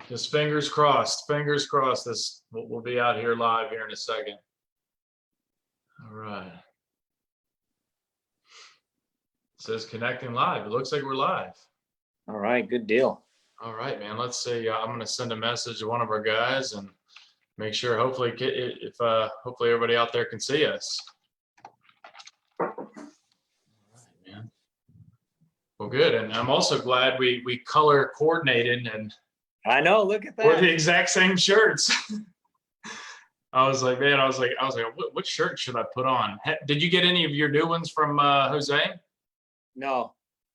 Just fingers crossed. Fingers crossed. This we'll be out here live here in a second. All right. It says connecting live. It looks like we're live. All right, good deal. All right, man. Let's see. I'm going to send a message to one of our guys and make sure. Hopefully, hopefully everybody out there can see us. All right, man. Well, good. And I'm also glad we color coordinated, and I know. Look at that. we're the exact same shirts. I was like, man, what shirt should I put on? Did you get any of your new ones from Jose? No.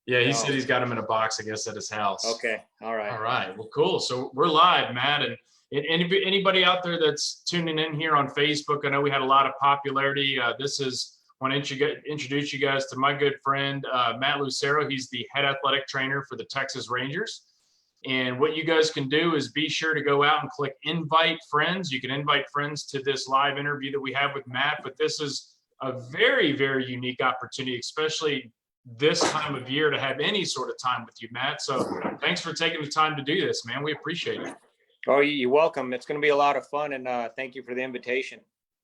Yeah, he said he's got them in a box, I guess, at his house. Okay. All right. All right. Well, cool. So we're live, Matt. And anybody out there that's tuning in here on Facebook, I know we had a lot of popularity. This is want to introduce you guys to my good friend, Matt Lucero. He's the head athletic trainer for the Texas Rangers. And what you guys can do is be sure to go out and click invite friends. You can invite friends to this live interview that we have with Matt, but this is a very, very unique opportunity, especially this time of year, to have any sort of time with you, Matt. So thanks for taking the time to do this, man. We appreciate it. Oh, you're welcome. It's going to be a lot of fun, and thank you for the invitation.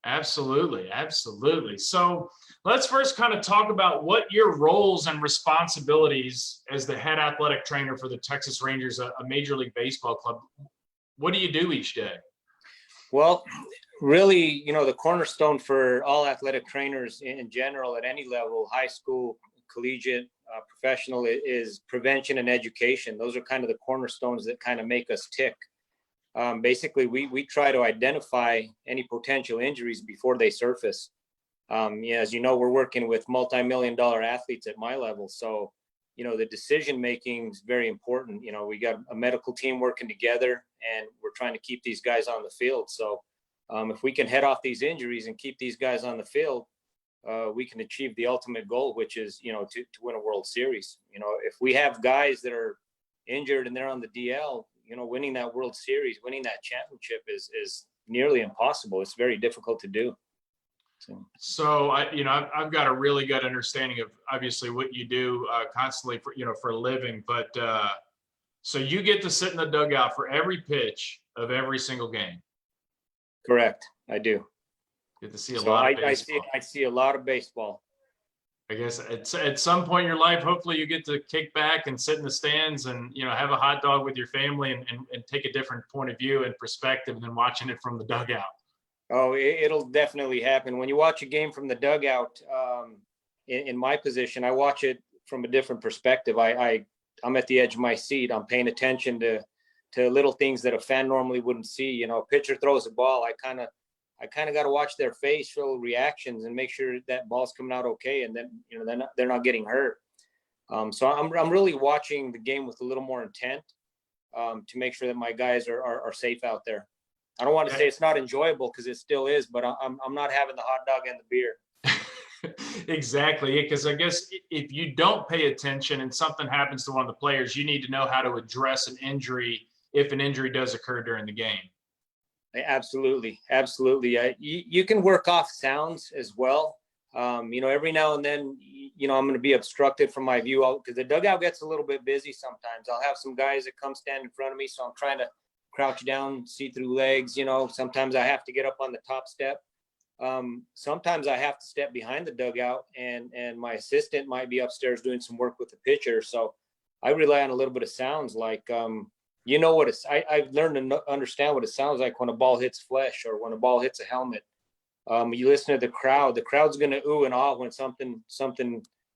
Absolutely. Absolutely. So let's first kind of talk about what your roles and responsibilities as the head athletic trainer for the Texas Rangers, a Major League Baseball club. What do you do each day? Well, really, the cornerstone for all athletic trainers in general at any level, high school, collegiate, professional, is prevention and education. Those are kind of the cornerstones that kind of make us tick. Basically, we try to identify any potential injuries before they surface. As you know, we're working with multi-million-dollar athletes at my level. So, the decision-making is very important. We got a medical team working together, and we're trying to keep these guys on the field. So if we can head off these injuries and keep these guys on the field, we can achieve the ultimate goal, which is, to win a World Series. If we have guys that are injured and they're on the DL, winning that World Series, winning that championship is nearly impossible. It's very difficult to do. So I've got a really good understanding of obviously what you do constantly for a living, but so you get to sit in the dugout for every pitch of every single game. Correct. I do. Get to see a lot of baseball. I see a lot of baseball. I guess at some point in your life, hopefully you get to kick back and sit in the stands and, have a hot dog with your family and take a different point of view and perspective than watching it from the dugout. Oh, it'll definitely happen. When you watch a game from the dugout, in my position, I watch it from a different perspective. I'm at the edge of my seat. I'm paying attention to little things that a fan normally wouldn't see. A pitcher throws a ball. I kind of got to watch their facial reactions and make sure that ball's coming out okay, and then they're not getting hurt. So I'm really watching the game with a little more intent to make sure that my guys are safe out there. I don't want to say it's not enjoyable, because it still is, but I'm not having the hot dog and the beer. Exactly, because I guess if you don't pay attention and something happens to one of the players, you need to know how to address an injury if an injury does occur during the game. Absolutely. You can work off sounds as well. Every now and then, I'm going to be obstructed from my view out because the dugout gets a little bit busy sometimes. I'll have some guys that come stand in front of me, so I'm trying to crouch down, see through legs. Sometimes I have to get up on the top step. Sometimes I have to step behind the dugout, and my assistant might be upstairs doing some work with the pitcher. So I rely on a little bit of sounds like, I've learned to understand what it sounds like when a ball hits flesh or when a ball hits a helmet. You listen to the crowd. The crowd's going to ooh and ah when something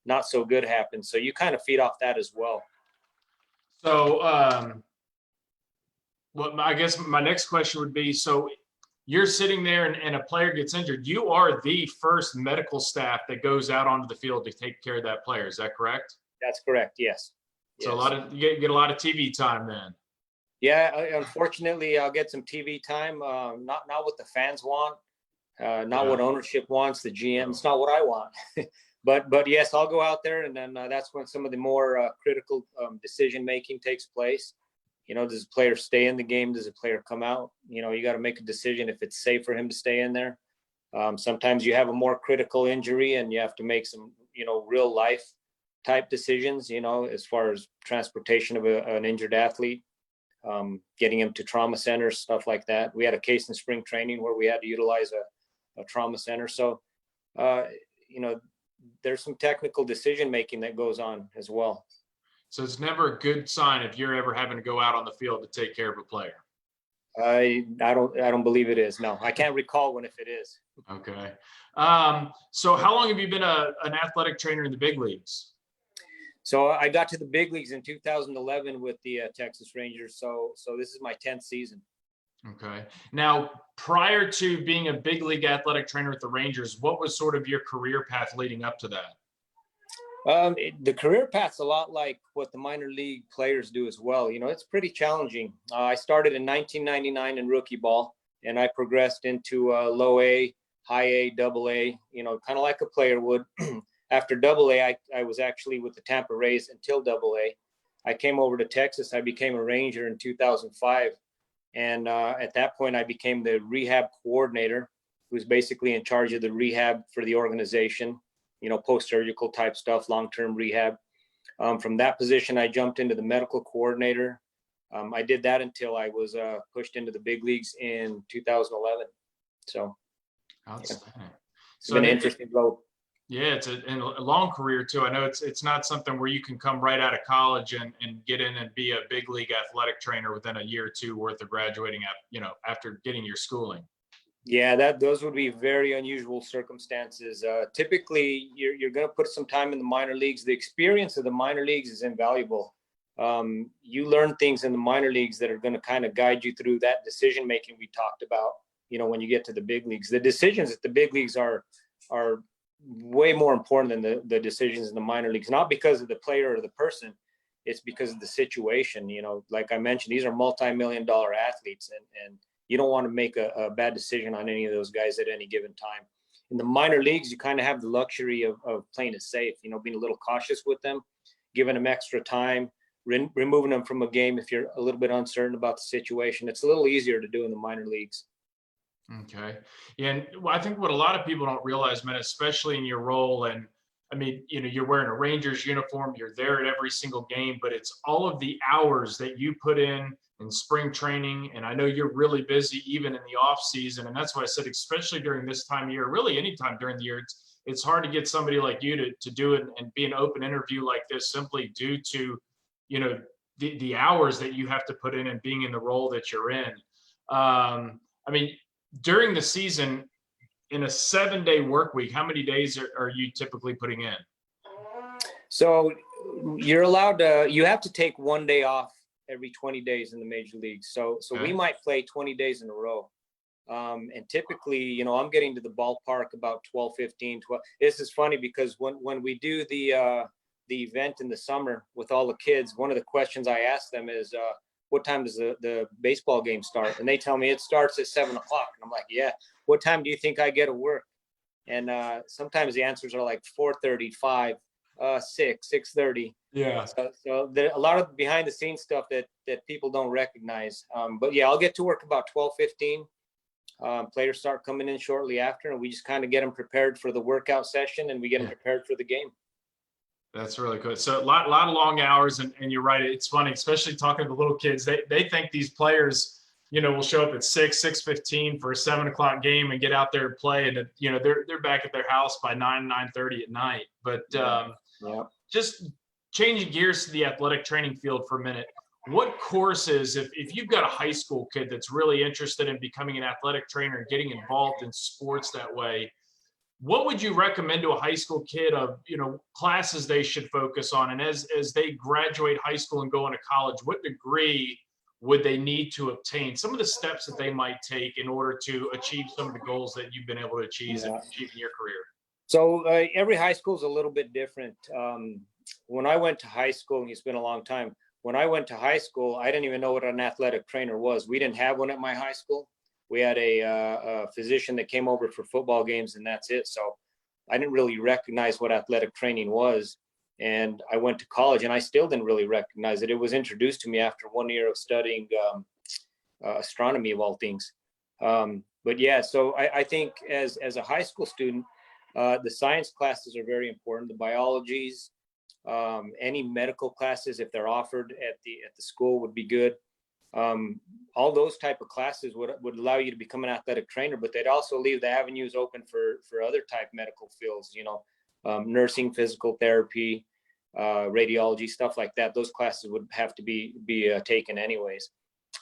not so good happens. So you kind of feed off that as well. So, I guess my next question would be, so you're sitting there and a player gets injured. You are the first medical staff that goes out onto the field to take care of that player. Is that correct? That's correct. Yes. So you get a lot of TV time then. Yeah, unfortunately, I'll get some TV time. Not what the fans want, not what ownership wants, the GM. It's not what I want. but yes, I'll go out there, and then that's when some of the more critical decision making takes place. Does a player stay in the game? Does a player come out? You got to make a decision if it's safe for him to stay in there. Sometimes you have a more critical injury, and you have to make some real life type decisions. As far as transportation of an injured athlete. getting him to trauma centers, stuff like that. We had a case in spring training where we had to utilize a trauma center. So, there's some technical decision-making that goes on as well. So it's never a good sign if you're ever having to go out on the field to take care of a player. I don't believe it is. No, I can't recall if it is. Okay. So how long have you been an athletic trainer in the big leagues? So I got to the big leagues in 2011 with the Texas Rangers. So this is my 10th season. Okay. Now, prior to being a big league athletic trainer with the Rangers, what was sort of your career path leading up to that? The career path's a lot like what the minor league players do as well. It's pretty challenging. I started in 1999 in rookie ball, and I progressed into low A, high A, double A, kind of like a player would. After double A, I was actually with the Tampa Rays until double A. I came over to Texas. I became a Ranger in 2005. And at that point, I became the rehab coordinator, who's basically in charge of the rehab for the organization, post-surgical type stuff, long-term rehab. From that position, I jumped into the medical coordinator. I did that until I was pushed into the big leagues in 2011. So, outstanding. Yeah. It's So been an interesting road. Yeah, it's a long career too. I know it's not something where you can come right out of college and get in and be a big league athletic trainer within a year or two worth of graduating after getting your schooling. Yeah, those would be very unusual circumstances. Typically, you're going to put some time in the minor leagues. The experience of the minor leagues is invaluable. You learn things in the minor leagues that are going to kind of guide you through that decision making we talked about. When you get to the big leagues, the decisions at the big leagues are way more important than the decisions in the minor leagues. Not because of the player or the person, it's because of the situation. Like I mentioned, these are multi-million-dollar athletes, and you don't want to make a bad decision on any of those guys at any given time. In the minor leagues, you kind of have the luxury of playing it safe, being a little cautious with them, giving them extra time, removing them from a game if you're a little bit uncertain about the situation. It's a little easier to do in the minor leagues. Okay. Yeah, and I think what a lot of people don't realize, man, especially in your role, and I mean, you're wearing a Rangers uniform, you're there at every single game, but it's all of the hours that you put in spring training. And I know you're really busy even in the off season. And that's why I said, especially during this time of year, really anytime during the year, it's hard to get somebody like you to do it and be an open interview like this, simply due to, the hours that you have to put in and being in the role that you're in. I mean, during the season, in a 7-day work week, how many days are you typically putting in? So you're allowed you have to take 1 day off every 20 days in the major leagues. So Okay. We might play 20 days in a row. And typically, I'm getting to the ballpark about 12:15, 12. This is funny because when we do the event in the summer with all the kids, one of the questions I ask them is, what time does the baseball game start? And they tell me it starts at 7:00. And I'm like, yeah. What time do you think I get to work? And sometimes the answers are like 4:30, 5, 6, 6:30. Yeah. So there a lot of behind the scenes stuff that people don't recognize. But yeah, I'll get to work about 12:15. Players start coming in shortly after, and we just kind of get them prepared for the workout session, and we get them prepared for the game. That's really good. So a lot of long hours, and you're right. It's funny, especially talking to the little kids. They think these players, will show up at 6:15 for a 7:00 game and get out there and play, and they're back at their house by 9:30 at night. But just changing gears to the athletic training field for a minute. What courses, if you've got a high school kid that's really interested in becoming an athletic trainer and getting involved in sports that way, what would you recommend to a high school kid of, classes they should focus on? And as they graduate high school and go into college, what degree would they need to obtain? Some of the steps that they might take in order to achieve some of the goals that you've been able to achieve in your career. So every high school is a little bit different. When I went to high school, and it's been a long time, when I went to high school, I didn't even know what an athletic trainer was. We didn't have one at my high school. We had a physician that came over for football games, and that's it. So I didn't really recognize what athletic training was. And I went to college, and I still didn't really recognize it. It was introduced to me after 1 year of studying astronomy of all things. But yeah, so I think as a high school student, the science classes are very important. The biologies, any medical classes, if they're offered at the school, would be good. All those type of classes would allow you to become an athletic trainer, but they'd also leave the avenues open for other type medical fields, nursing, physical therapy, radiology, stuff like that. Those classes would have to be taken anyways.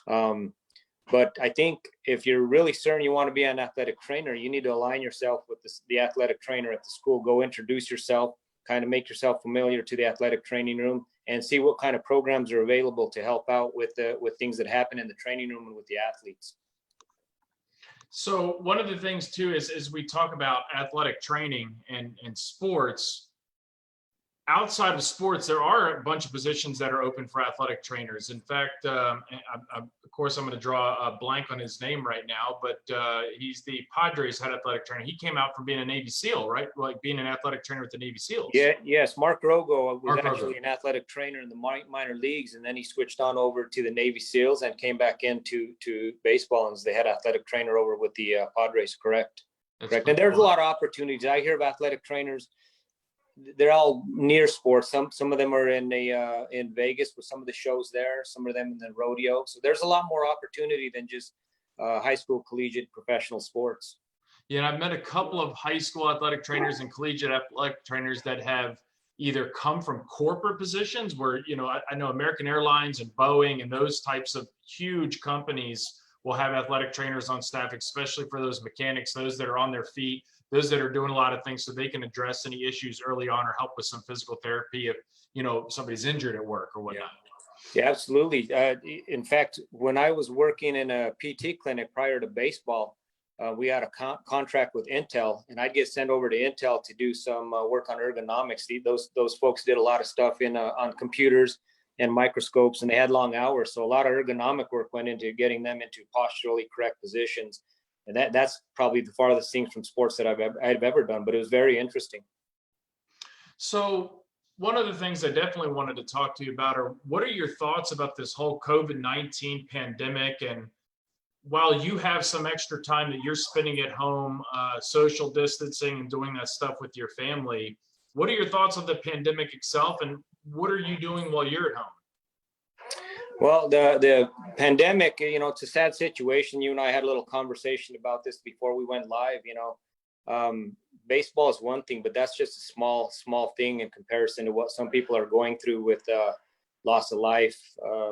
But I think if you're really certain you want to be an athletic trainer, you need to align yourself with the athletic trainer at the school. Go introduce yourself, kind of make yourself familiar to the athletic training room, and see what kind of programs are available to help out with things that happen in the training room and with the athletes. So one of the things too is as we talk about athletic training and sports, outside of sports, there are a bunch of positions that are open for athletic trainers. In fact, of course, I'm going to draw a blank on his name right now, but he's the Padres head athletic trainer. He came out from being a Navy SEAL, right? Like being an athletic trainer with the Navy SEALs. Yes. Mark Rogo was Mark actually Rogo. an athletic trainer in the minor leagues, and then he switched on over to the Navy SEALs and came back into baseball and was the head athletic trainer over with the Padres. Correct. Correct. And there's a lot of opportunities. I hear of athletic trainers. They're all near sports. Some of them are in Vegas with some of the shows there. Some of them in the rodeo. So there's a lot more opportunity than just high school, collegiate, professional sports. Yeah, and I've met a couple of high school athletic trainers and collegiate athletic trainers that have either come from corporate positions where, I know American Airlines and Boeing and those types of huge companies will have athletic trainers on staff, especially for those mechanics, those that are on their feet, those that are doing a lot of things so they can address any issues early on or help with some physical therapy if, somebody's injured at work or whatnot. Yeah, absolutely. In fact, when I was working in a PT clinic prior to baseball, we had a contract with Intel, and I'd get sent over to Intel to do some work on ergonomics. Those folks did a lot of stuff on computers and microscopes, and they had long hours. So a lot of ergonomic work went into getting them into posturally correct positions. And that's probably the farthest thing from sports that I've ever done, but it was very interesting. So one of the things I definitely wanted to talk to you about are what are your thoughts about this whole COVID-19 pandemic? And while you have some extra time that you're spending at home, social distancing and doing that stuff with your family, what are your thoughts on the pandemic itself? And what are you doing while you're at home? Well, the pandemic, it's a sad situation. You and I had a little conversation about this before we went live. Baseball is one thing, but that's just a small thing in comparison to what some people are going through with loss of life,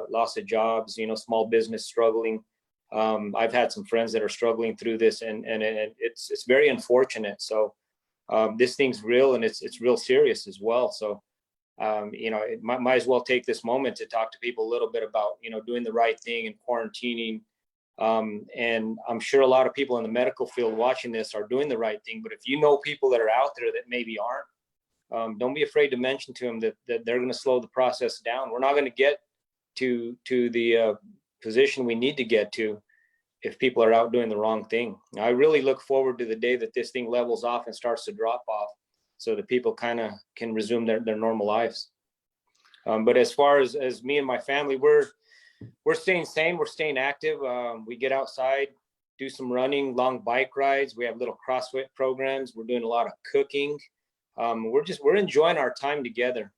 loss of jobs, small business struggling. I've had some friends that are struggling through this, and it's very unfortunate. So this thing's real, and it's real serious as well. So it might as well take this moment to talk to people a little bit about, doing the right thing and quarantining. And I'm sure a lot of people in the medical field watching this are doing the right thing. But if you know people that are out there that maybe aren't, don't be afraid to mention to them that they're going to slow the process down. We're not going to get to the position we need to get to if people are out doing the wrong thing. I really look forward to the day that this thing levels off and starts to drop off, so that people kind of can resume their normal lives. But as far as me and my family, we're staying sane, we're staying active. We get outside, do some running, long bike rides. We have little CrossFit programs. We're doing a lot of cooking. We're enjoying our time together,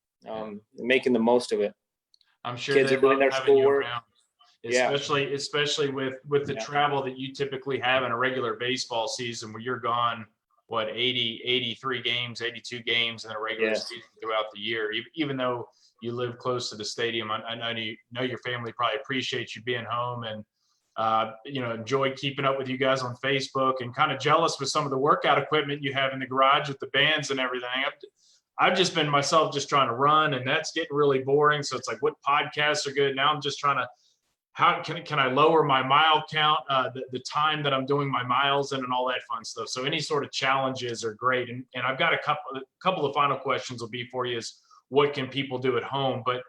making the most of it. I'm sure kids they are doing love their having you schoolwork. around, Yeah. especially with the Yeah. travel that you typically have in a regular baseball season where you're gone, 83 games, 82 games in a regular Yes. season throughout the year. Even though you live close to the stadium, I know your family probably appreciates you being home and enjoy keeping up with you guys on Facebook, and kind of jealous with some of the workout equipment you have in the garage with the bands and everything. I've just been myself just trying to run, and that's getting really boring. So it's like, what podcasts are good? Now I'm just trying to, how can I lower my mile count, the time that I'm doing my miles in, and all that fun stuff. So any sort of challenges are great. And I've got a couple of final questions will be for you is what can people do at home? But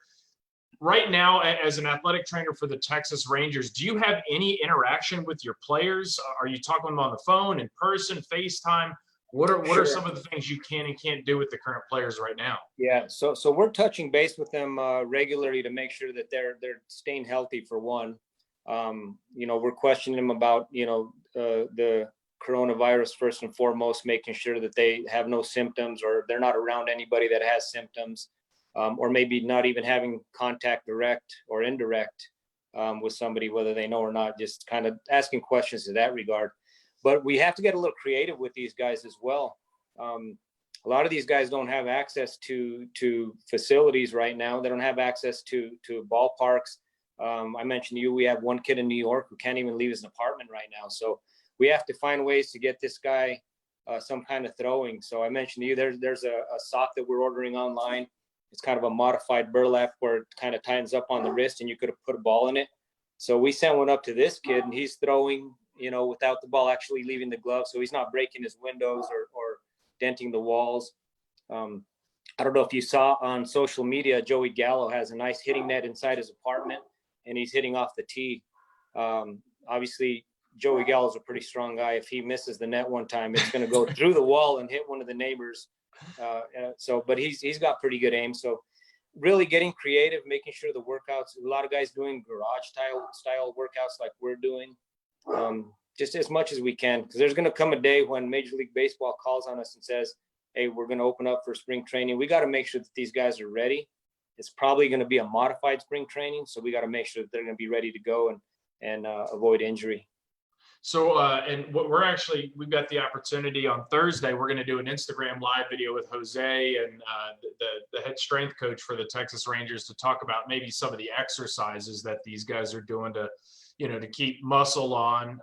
right now, as an athletic trainer for the Texas Rangers, do you have any interaction with your players? Are you talking to them on the phone, in person, FaceTime? What are some of the things you can and can't do with the current players right now? Yeah, so we're touching base with them regularly to make sure that they're staying healthy, for one. We're questioning them about the coronavirus first and foremost, making sure that they have no symptoms or they're not around anybody that has symptoms, or maybe not even having contact, direct or indirect, with somebody, whether they know or not, just kind of asking questions in that regard. But we have to get a little creative with these guys as well. A lot of these guys don't have access to facilities right now. They don't have access to ballparks. I mentioned to you, we have one kid in New York who can't even leave his apartment right now. So we have to find ways to get this guy some kind of throwing. So I mentioned to you, there's a sock that we're ordering online. It's kind of a modified burlap where it kind of tightens up on the wrist and you could have put a ball in it. So we sent one up to this kid and he's throwing, without the ball actually leaving the glove. So he's not breaking his windows or denting the walls. I don't know if you saw on social media, Joey Gallo has a nice hitting net inside his apartment and he's hitting off the tee. Obviously, Joey Gallo's a pretty strong guy. If he misses the net one time, it's going to go through the wall and hit one of the neighbors. But he's got pretty good aim. So really getting creative, making sure the workouts, a lot of guys doing garage style workouts like we're doing, just as much as we can. Because there's going to come a day when Major League Baseball calls on us and says, hey, we're going to open up for spring training. We got to make sure that these guys are ready. It's probably going to be a modified spring training. So we got to make sure that they're going to be ready to go and avoid injury. So, and what we've got the opportunity on Thursday, we're going to do an Instagram live video with Jose and the head strength coach for the Texas Rangers to talk about maybe some of the exercises that these guys are doing to keep muscle on.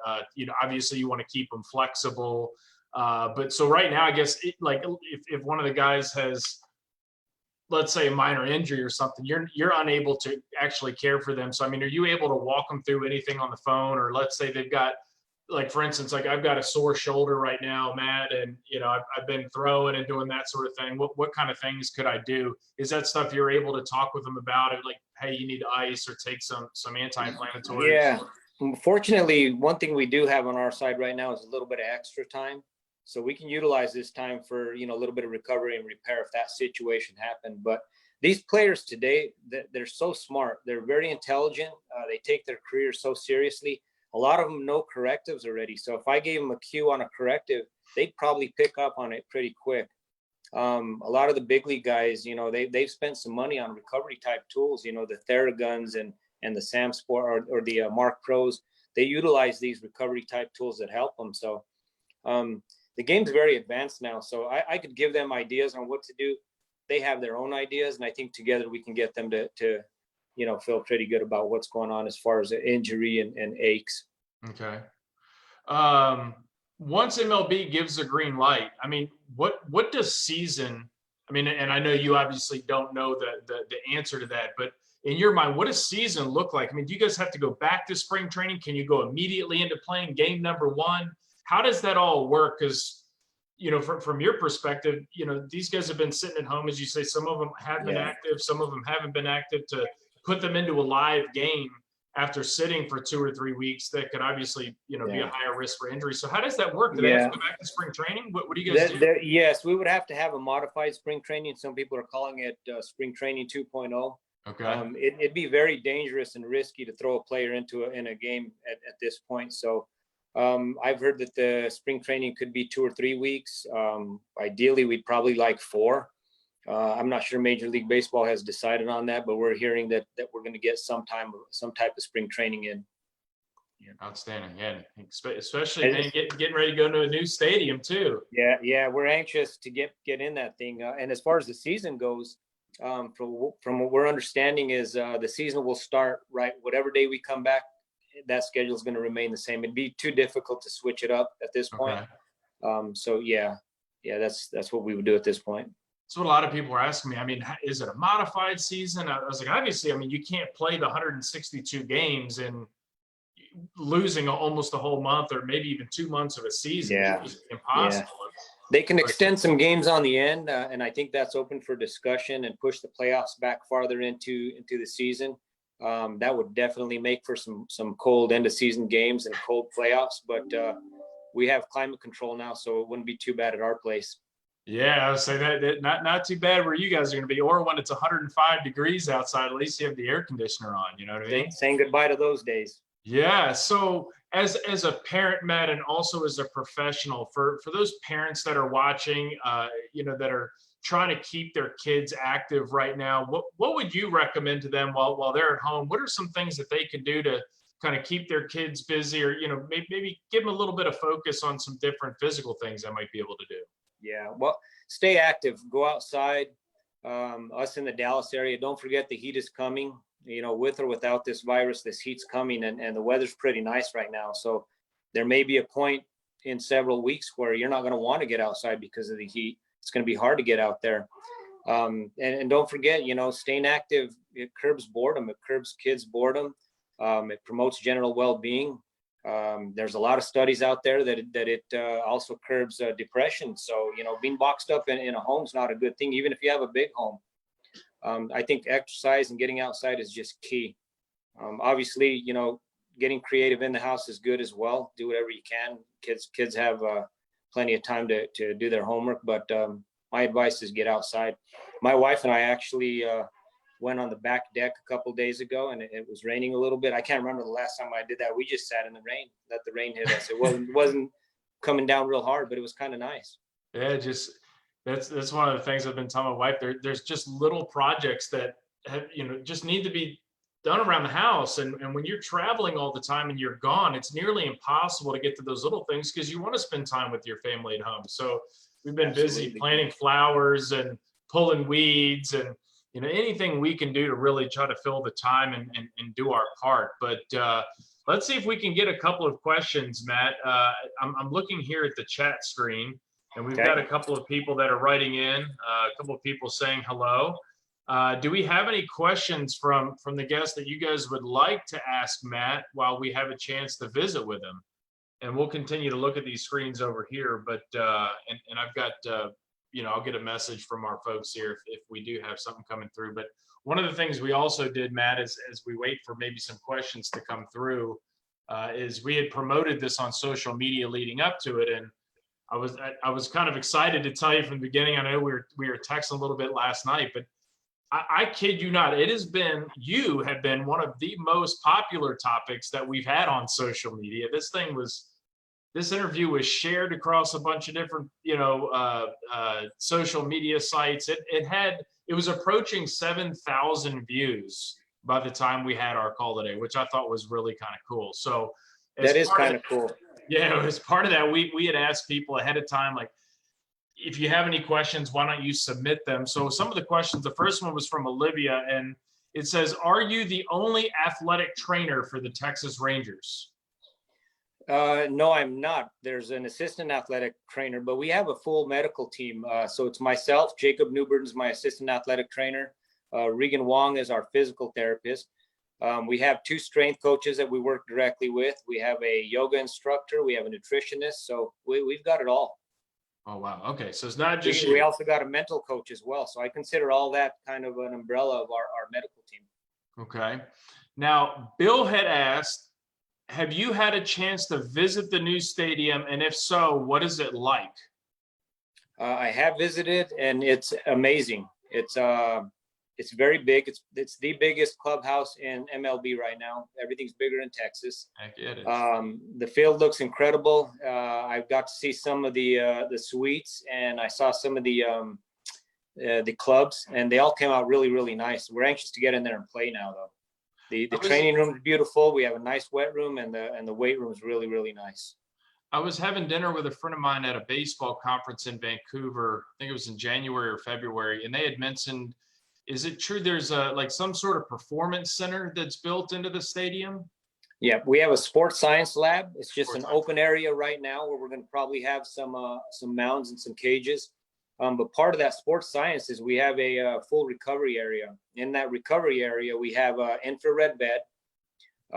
Obviously you want to keep them flexible. But so right now, I guess if one of the guys has, let's say, a minor injury or something, you're unable to actually care for them. So, I mean, are you able to walk them through anything on the phone? Or let's say they've got, like, for instance, like I've got a sore shoulder right now, Matt, and, I've been throwing and doing that sort of thing. What kind of things could I do? Is that stuff you're able to talk with them about it? Like, hey, you need ice or take some anti-inflammatory? Yeah. Fortunately, one thing we do have on our side right now is a little bit of extra time. So we can utilize this time for, a little bit of recovery and repair if that situation happened. But these players today, they're so smart. They're very intelligent. They take their career so seriously. A lot of them know correctives already. So if I gave them a cue on a corrective, they'd probably pick up on it pretty quick. A lot of the big league guys, they've spent some money on recovery type tools, the Theraguns and the Sam Sport or the Mark Pros. They utilize these recovery type tools that help them. So the game's very advanced now. So I could give them ideas on what to do. They have their own ideas. And I think together we can get them to feel pretty good about what's going on as far as the injury and aches. Okay. Once MLB gives the green light, I mean, what does season, I mean, and I know you obviously don't know the answer to that, but in your mind, what does season look like? I mean, do you guys have to go back to spring training? Can you go immediately into playing game number one? How does that all work? Because, from your perspective, these guys have been sitting at home, as you say, some of them have been active, some of them haven't been active. To put them into a live game after sitting for 2 or 3 weeks, that could obviously, be a higher risk for injury. So how does that work? Do they have to go back to spring training? What do you guys do? Yes, we would have to have a modified spring training. Some people are calling it spring training 2.0. Okay. It'd be very dangerous and risky to throw a player in a game at this point. So I've heard that the spring training could be 2 or 3 weeks. Ideally, we'd probably like 4. I'm not sure Major League Baseball has decided on that, but we're hearing that we're going to get some type of spring training in. Yeah, outstanding. Yeah, especially getting ready to go to a new stadium too. Yeah, we're anxious to get in that thing. And as far as the season goes, from what we're understanding is the season will start right whatever day we come back. That schedule is going to remain the same. It'd be too difficult to switch it up at this point. Okay. So that's what we would do at this point. So what a lot of people are asking me, I mean, is it a modified season? I was like, obviously, I mean, you can't play the 162 games and losing almost a whole month or maybe even 2 months of a season. Yeah. It's impossible. Yeah. They can extend some games on the end, and I think that's open for discussion and push the playoffs back farther into the season. That would definitely make for some cold end of season games and cold playoffs, but we have climate control now, so it wouldn't be too bad at our place. Yeah, I would say that not too bad where you guys are going to be, or when it's 105 degrees outside, at least you have the air conditioner on. You know what I mean? Saying goodbye to those days. Yeah. So as a parent, Matt, and also as a professional, for those parents that are watching, that are trying to keep their kids active right now, what would you recommend to them while they're at home? What are some things that they can do to kind of keep their kids busy, or maybe give them a little bit of focus on some different physical things I might be able to do? Yeah, well, stay active, go outside. Us in the Dallas area, don't forget the heat is coming. With or without this virus, this heat's coming, and the weather's pretty nice right now. So there may be a point in several weeks where you're not going to want to get outside because of the heat. It's going to be hard to get out there. And don't forget, staying active, it curbs boredom. It curbs kids' boredom. It promotes general well-being. There's a lot of studies out there that it also curbs depression. So, being boxed up in a home is not a good thing, even if you have a big home. I think exercise and getting outside is just key. Obviously, getting creative in the house is good as well. Do whatever you can. Kids have plenty of time to do their homework, but my advice is get outside. My wife and I actually went on the back deck a couple days ago, and it was raining a little bit. I can't remember the last time I did that. We just sat in the rain, let the rain hit us. It wasn't coming down real hard, but it was kind of nice. Yeah, that's one of the things I've been telling my wife. There's just little projects that have, just need to be done around the house. And when you're traveling all the time and you're gone, it's nearly impossible to get to those little things because you want to spend time with your family at home. So we've been busy planting flowers and pulling weeds and anything we can do to really try to fill the time and do our part. But let's see if we can get a couple of questions, Matt. I'm looking here at the chat screen, and we've got a couple of people that are writing in, a couple of people saying hello. Do we have any questions from the guests that you guys would like to ask Matt while we have a chance to visit with him? And we'll continue to look at these screens over here. But and I've got I'll get a message from our folks here if we do have something coming through. But one of the things we also did, Matt, is as we wait for maybe some questions to come through, is we had promoted this on social media leading up to it, and I was kind of excited to tell you from the beginning. I know we were texting a little bit last night, but I kid you not, you have been one of the most popular topics that we've had on social media. This interview was shared across a bunch of different, social media sites. It was approaching 7,000 views by the time we had our call today, which I thought was really kind of cool. So that is kind of cool. Yeah, as part of that, we had asked people ahead of time, like, if you have any questions, why don't you submit them? So some of the questions, the first one was from Olivia, and it says, are you the only athletic trainer for the Texas Rangers? No, I'm not. There's an assistant athletic trainer, but we have a full medical team. So it's myself, Jacob Newburn is my assistant athletic trainer. Regan Wong is our physical therapist. We have 2 strength coaches that we work directly with. We have a yoga instructor. We have a nutritionist. So we've got it all. Oh, wow. Okay. So it's not just we also got a mental coach as well. So I consider all that kind of an umbrella of our medical team. Okay. Now, Bill had asked, have you had a chance to visit the new stadium? And if so, what is it like? I have visited, and it's amazing. It's very big. It's the biggest clubhouse in MLB right now. Everything's bigger in Texas. Heck yeah, it is. The field looks incredible. I've got to see some of the suites, and I saw some of the clubs, and they all came out really, really nice. We're anxious to get in there and play now, though. The training room is beautiful. We have a nice wet room, and the weight room is really, really nice. I was having dinner with a friend of mine at a baseball conference in Vancouver. I think it was in January or February, and they had mentioned, is it true there's some sort of performance center that's built into the stadium? Yeah, we have a sports science lab. It's just an open area right now where we're going to probably have some mounds and some cages. But part of that sports science is we have a full recovery area. In that recovery area, we have an infrared bed.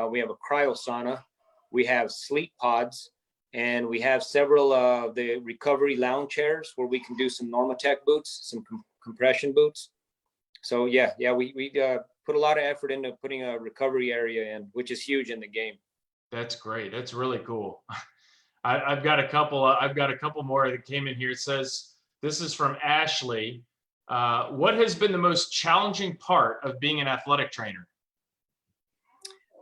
We have a cryo sauna. We have sleep pods. And we have several of the recovery lounge chairs where we can do some Normatec boots, some compression boots. So, yeah, we put a lot of effort into putting a recovery area in, which is huge in the game. That's great. That's really cool. I've got a couple more that came in here. It says, this is from Ashley. What has been the most challenging part of being an athletic trainer?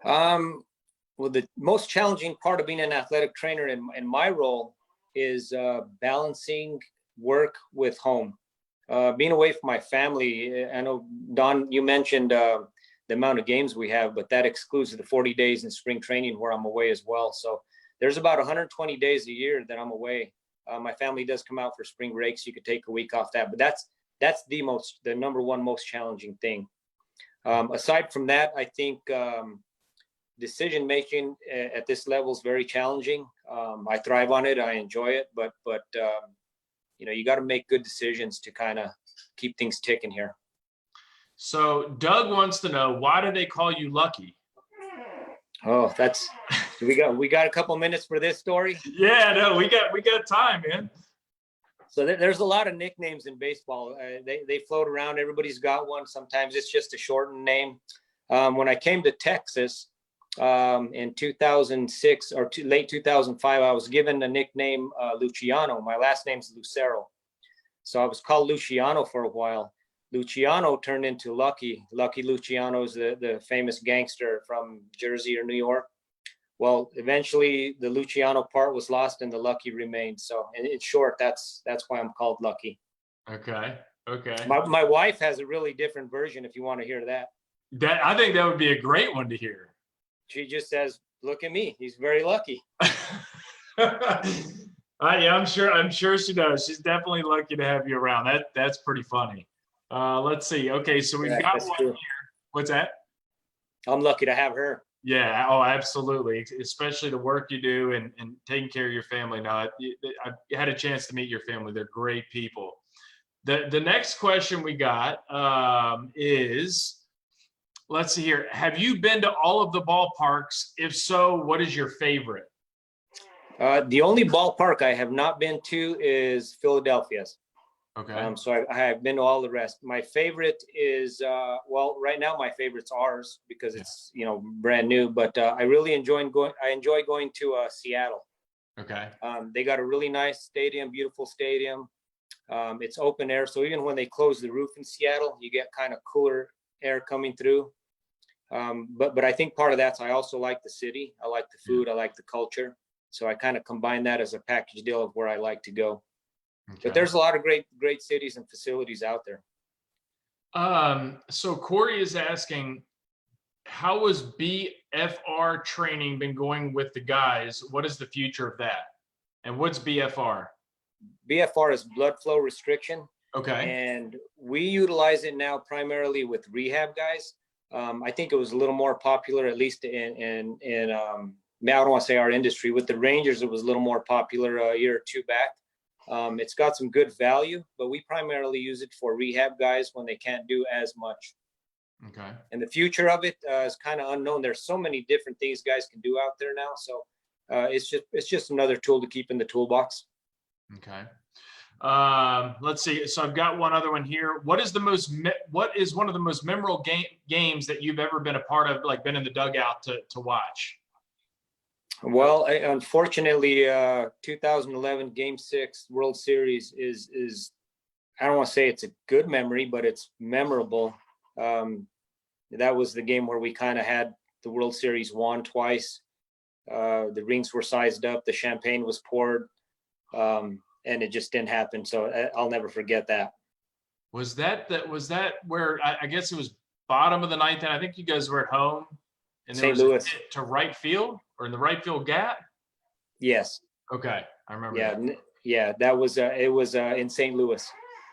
Well, the most challenging part of being an athletic trainer in my role is balancing work with home. Being away from my family, I know, Don, you mentioned the amount of games we have, but that excludes the 40 days in spring training where I'm away as well. So there's about 120 days a year that I'm away. My family does come out for spring breaks. You could take a week off that, but that's the number one most challenging thing. Aside from that, I think decision making at this level is very challenging. I thrive on it. I enjoy it, but you got to make good decisions to kind of keep things ticking here. So Doug wants to know, why do they call you Lucky? Oh, we got a couple minutes for this story. Yeah, no, we got time, man. So there's a lot of nicknames in baseball. They float around. Everybody's got one. Sometimes it's just a shortened name. When I came to Texas in 2006 or late 2005, I was given a nickname Luciano. My last name's Lucero, so I was called Luciano for a while. Luciano turned into Lucky. Lucky Luciano is the famous gangster from Jersey or New York. Well, eventually the Luciano part was lost and the Lucky remained. So in short, that's why I'm called Lucky. Okay. My wife has a really different version if you want to hear that. I think that would be a great one to hear. She just says, "Look at me. He's very lucky." Yeah, I'm sure she does. She's definitely lucky to have you around. That's pretty funny. Let's see. Okay, so we've got one here. What's that? I'm lucky to have her. Yeah. Oh, absolutely. Especially the work you do and taking care of your family. Now, I had a chance to meet your family. They're great people. The next question we got is, let's see here. Have you been to all of the ballparks? If so, what is your favorite? The only ballpark I have not been to is Philadelphia's. Okay. So I have been to all the rest. My favorite is, right now my favorite's ours because it's, brand new, but I really enjoy going to Seattle. Okay. They got a really nice stadium, beautiful stadium. It's open air. So even when they close the roof in Seattle, you get kind of cooler air coming through. But I think part of that's, I also like the city. I like the food. I like the culture. So I kind of combine that as a package deal of where I like to go. Okay. But there's a lot of great cities and facilities out there. So Corey is asking, how has BFR training been going with the guys? What is the future of that? And what's BFR? BFR is blood flow restriction. Okay. And we utilize it now primarily with rehab guys. I think it was a little more popular, at least in I don't want to say our industry. With the Rangers, it was a little more popular a year or two back. It's got some good value, but we primarily use it for rehab guys when they can't do as much. Okay. And the future of it is kind of unknown. There's so many different things guys can do out there now. So it's just another tool to keep in the toolbox. Okay. Let's see. So I've got one other one here. What is one of the most memorable games that you've ever been a part of, like been in the dugout to watch? Well, unfortunately, 2011 Game 6 World Series is I don't want to say it's a good memory, but it's memorable. That was the game where we kind of had the World Series won twice. The rings were sized up, the champagne was poured, and it just didn't happen. So I'll never forget that. Was that where I guess it was bottom of the ninth, and I think you guys were at home, and there was a hit to right field or in the right field gap? Yes. Okay, I remember. Yeah. That was it was in St. Louis.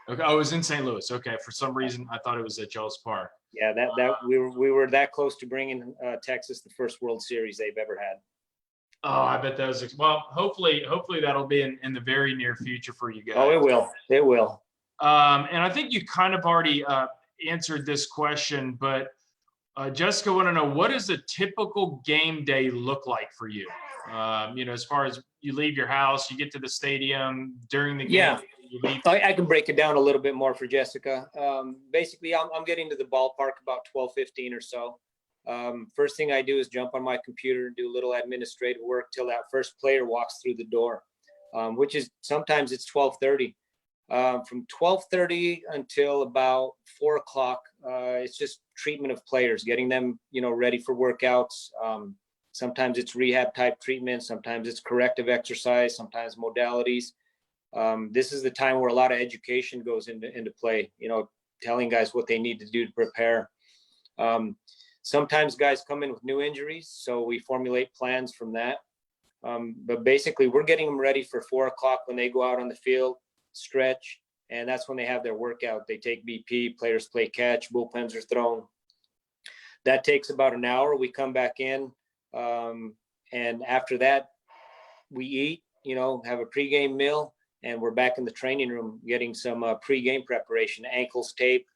Okay, oh, it was in St. Louis. Okay, for some reason I thought it was at Jones Park. Yeah, that we were that close to bringing Texas the first World Series they've ever had. Oh, I bet that was hopefully that'll be in the very near future for you guys. Oh, it will. And I think you kind of already answered this question, but Jessica, want to know, what does a typical game day look like for you? As far as you leave your house, you get to the stadium during the game. Yeah, you leave. I can break it down a little bit more for Jessica. Basically, I'm getting to the ballpark about 12:15 or so. First thing I do is jump on my computer and do a little administrative work till that first player walks through the door, which is sometimes it's 12:30. From 12:30 until about 4 o'clock, it's just treatment of players, getting them, ready for workouts. Sometimes it's rehab type treatment. Sometimes it's corrective exercise, sometimes modalities. This is the time where a lot of education goes into play, you know, telling guys what they need to do to prepare. Sometimes guys come in with new injuries, so we formulate plans from that. But basically, we're getting them ready for 4 o'clock when they go out on the field, stretch, and that's when they have their workout. They take BP, players play catch, bullpens are thrown. That takes about an hour. We come back in, and after that, we eat, you know, have a pregame meal, and we're back in the training room getting some pregame preparation, ankles tape,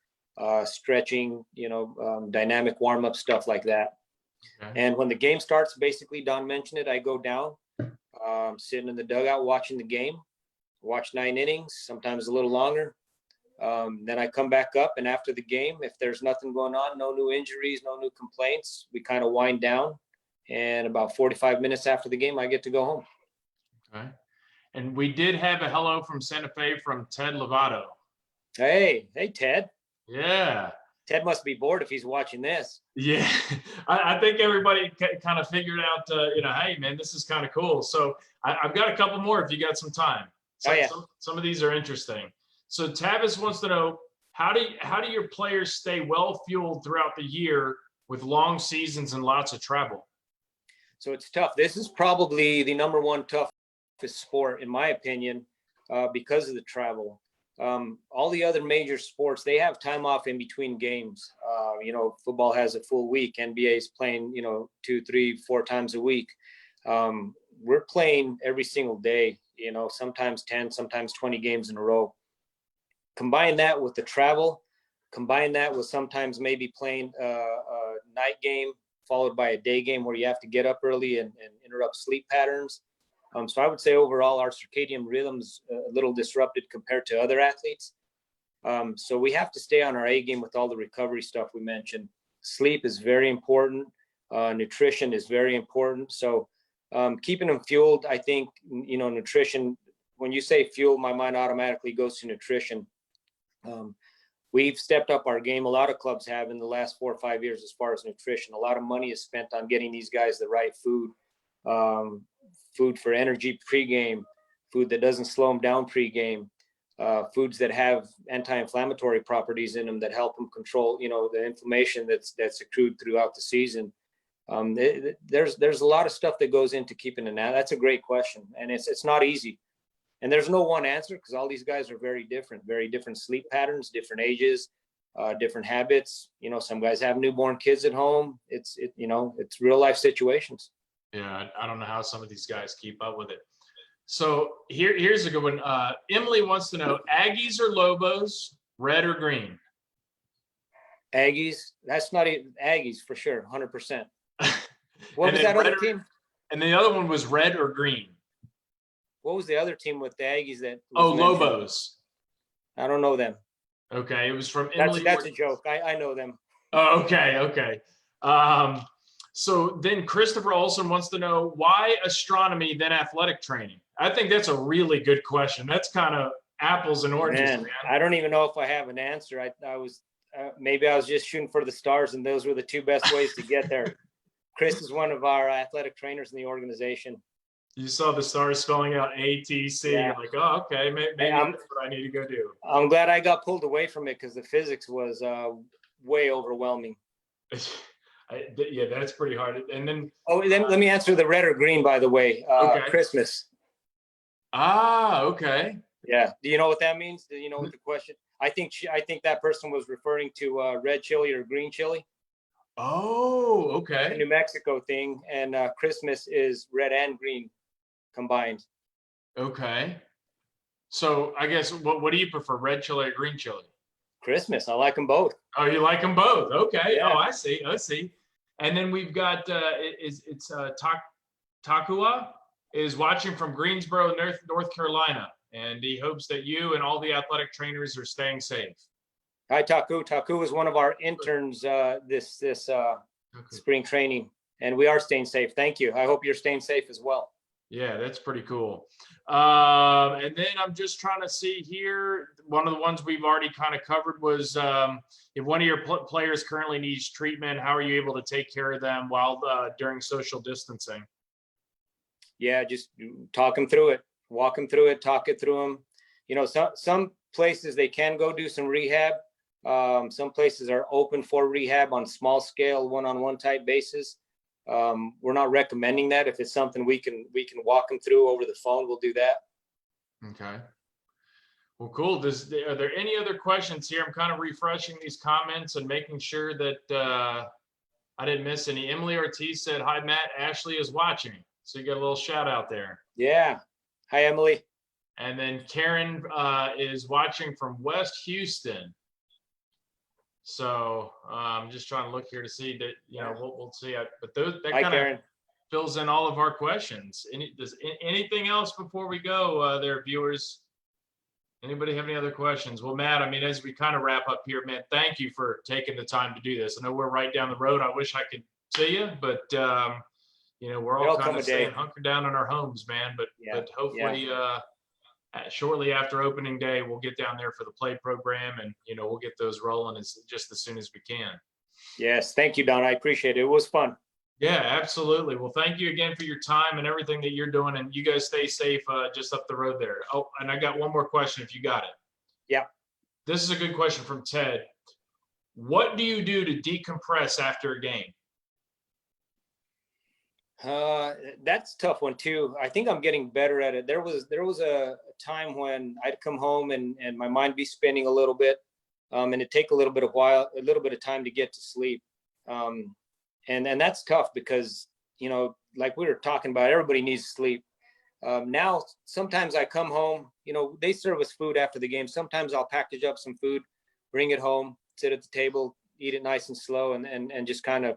stretching, you know, dynamic warm-up stuff like that. Okay. And when the game starts, basically, Don mentioned it, I go down, sitting in the dugout watching the game, watch 9 innings, sometimes a little longer. Then I come back up, and after the game, if there's nothing going on, no new injuries, no new complaints, we kind of wind down. And about 45 minutes after the game, I get to go home. Okay. And we did have a hello from Santa Fe from Ted Lovato. Hey, Ted. Yeah. Ted must be bored if he's watching this. Yeah, I think everybody kind of figured out, you know, hey, man, this is kind of cool. So I've got a couple more if you got some time. Some of these are interesting. So Tavis wants to know, how do your players stay well fueled throughout the year with long seasons and lots of travel? So it's tough. This is probably the #1 toughest sport, in my opinion, because of the travel. All the other major sports, they have time off in between games. You know, football has a full week. NBA is playing, you know, 2, 3, 4 times a week. We're playing every single day, you know, sometimes 10, sometimes 20 games in a row. Combine that with the travel, combine that with sometimes maybe playing a night game followed by a day game where you have to get up early and interrupt sleep patterns. So I would say overall our circadian rhythm's a little disrupted compared to other athletes. So we have to stay on our A game with all the recovery stuff we mentioned. Sleep is very important. Nutrition is very important. So keeping them fueled, I think, you know, nutrition, when you say fuel, my mind automatically goes to nutrition. We've stepped up our game. A lot of clubs have in the last 4 or 5 years as far as nutrition. A lot of money is spent on getting these guys the right food. Food for energy pregame, food that doesn't slow them down pregame, foods that have anti-inflammatory properties in them that help them control, you know, the inflammation that's accrued throughout the season. There's a lot of stuff that goes into keeping an athlete. That's a great question, and it's not easy. And there's no one answer because all these guys are very different sleep patterns, different ages, different habits. You know, some guys have newborn kids at home. It's real life situations. Yeah, I don't know how some of these guys keep up with it. So here's a good one. Emily wants to know, Aggies or Lobos, red or green? Aggies. That's not even Aggies for sure, 100%. What was that other team? And the other one was red or green. What was the other team with the Aggies that? Lobos. I don't know them. Okay, it was from Emily. That's a joke. I know them. Oh, okay. So then Christopher Olson wants to know, why astronomy then athletic training? I think that's a really good question. That's kind of apples and oranges, man. I don't even know if I have an answer. I was maybe I was just shooting for the stars, and those were the 2 best ways to get there. Chris is one of our athletic trainers in the organization. You saw the stars spelling out ATC. Yeah. You're like, oh, okay, maybe that's what I need to go do. I'm glad I got pulled away from it because the physics was way overwhelming. Yeah, that's pretty hard. And then let me answer the red or green, by the way. Okay. Christmas. Okay. Yeah. Do you know what that means? Do you know what the question? I think that person was referring to red chili or green chili. Oh, okay. The New Mexico thing, and Christmas is red and green combined. Okay. So I guess what do you prefer, red chili or green chili? Christmas. I like them both. Oh, you like them both? Okay. Yeah. Oh, I see. And then we've got Takua is watching from Greensboro, North Carolina, and he hopes that you and all the athletic trainers are staying safe. Hi, Taku. Taku is one of our interns this spring training, and we are staying safe. Thank you. I hope you're staying safe as well. Yeah, that's pretty cool. And then I'm just trying to see here. One of the ones we've already kind of covered was if one of your players currently needs treatment, how are you able to take care of them while during social distancing? Yeah, just talk them through it. walk them through it, talk it through them. You know, some places they can go do some rehab. Some places are open for rehab on small scale, one-on-one type basis. We're not recommending that. If it's something we can walk them through over the phone, we'll do that. Okay. Well, cool. Are there any other questions here? I'm kind of refreshing these comments and making sure that I didn't miss any. Emily Ortiz said, "Hi, Matt. Ashley is watching." So you got a little shout out there. Yeah. Hi, Emily. And then Karen is watching from West Houston. So I'm just trying to look here to see that, you know, we'll see. But that kind of fills in all of our questions. Does anything else before we go there, viewers? Anybody have any other questions? Well, Matt, I mean, as we kind of wrap up here, man, thank you for taking the time to do this. I know we're right down the road. I wish I could see you, but you know, we're all kind of staying hunkered down in our homes, man. But hopefully shortly after opening day, we'll get down there for the play program, and you know, we'll get those rolling just as soon as we can. Yes, thank you, Don. I appreciate it. It was fun. Yeah, absolutely. Well, thank you again for your time and everything that you're doing, and you guys stay safe just up the road there. Oh, and I got one more question if you got it. Yeah. This is a good question from Ted. What do you do to decompress after a game? That's a tough one too. I think I'm getting better at it. There was a time when I'd come home and my mind be spinning a little bit, and it'd take a little bit of time to get to sleep. And that's tough because, you know, like we were talking about, everybody needs sleep. Now, sometimes I come home, you know, they serve us food after the game. Sometimes I'll package up some food, bring it home, sit at the table, eat it nice and slow, and just kind of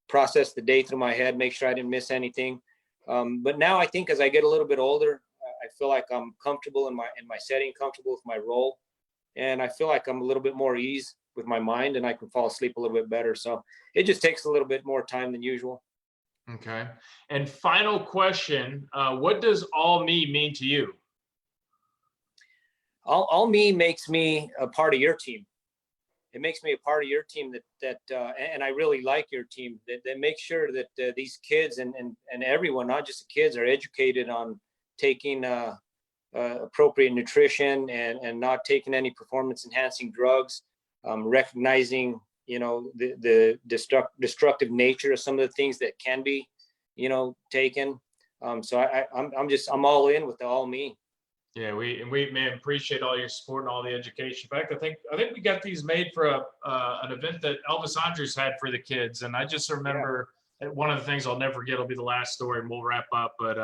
process the day through my head, make sure I didn't miss anything. But now I think as I get a little bit older, I feel like I'm comfortable in my setting, comfortable with my role. And I feel like I'm a little bit more ease with my mind, and I can fall asleep a little bit better. So it just takes a little bit more time than usual. Okay. And final question, what does all me mean to you? All me makes me a part of your team. It makes me a part of your team and I really like your team that makes sure that these kids and everyone, not just the kids, are educated on taking appropriate nutrition and not taking any performance enhancing drugs, recognizing, you know, the destructive nature of some of the things that can be, you know, taken. So I'm all in with the all me. Yeah, we man, appreciate all your support and all the education. In fact, I think we got these made for an event that Elvis Andrews had for the kids, and I just remember one of the things I'll never forget will be the last story, and we'll wrap up. But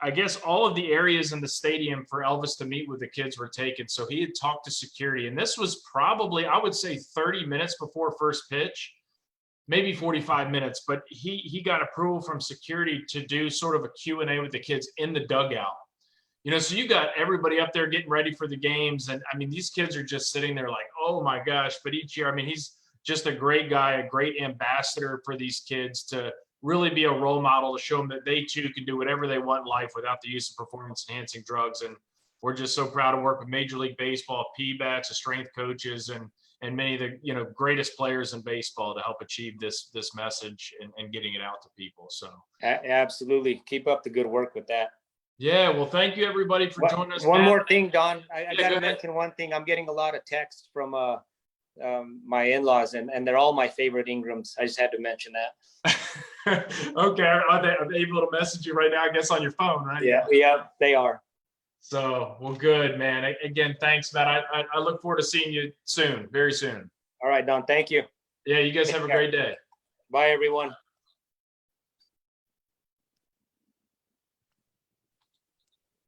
I guess all of the areas in the stadium for Elvis to meet with the kids were taken, so he had talked to security, and this was probably, I would say, 30 minutes before first pitch, maybe 45 minutes. But he got approval from security to do sort of a Q&A with the kids in the dugout. You know, so you got everybody up there getting ready for the games. And I mean, these kids are just sitting there like, oh my gosh. But each year, I mean, he's just a great guy, a great ambassador for these kids to really be a role model, to show them that they too can do whatever they want in life without the use of performance enhancing drugs. And we're just so proud to work with Major League Baseball, PBATs, the strength coaches, and many of the, you know, greatest players in baseball to help achieve this message and getting it out to people. So absolutely. Keep up the good work with that. Yeah, well, thank you everybody for joining us. One more thing, Don. I got to mention one thing. I'm getting a lot of texts from my in-laws, and they're all my favorite Ingrams. I just had to mention that. Okay, are they able to message you right now? I guess on your phone, right? Yeah, they are. So, well, good, man. Again, thanks, Matt. I look forward to seeing you soon, very soon. All right, Don. Thank you. Yeah, you guys have a great day. Bye, everyone.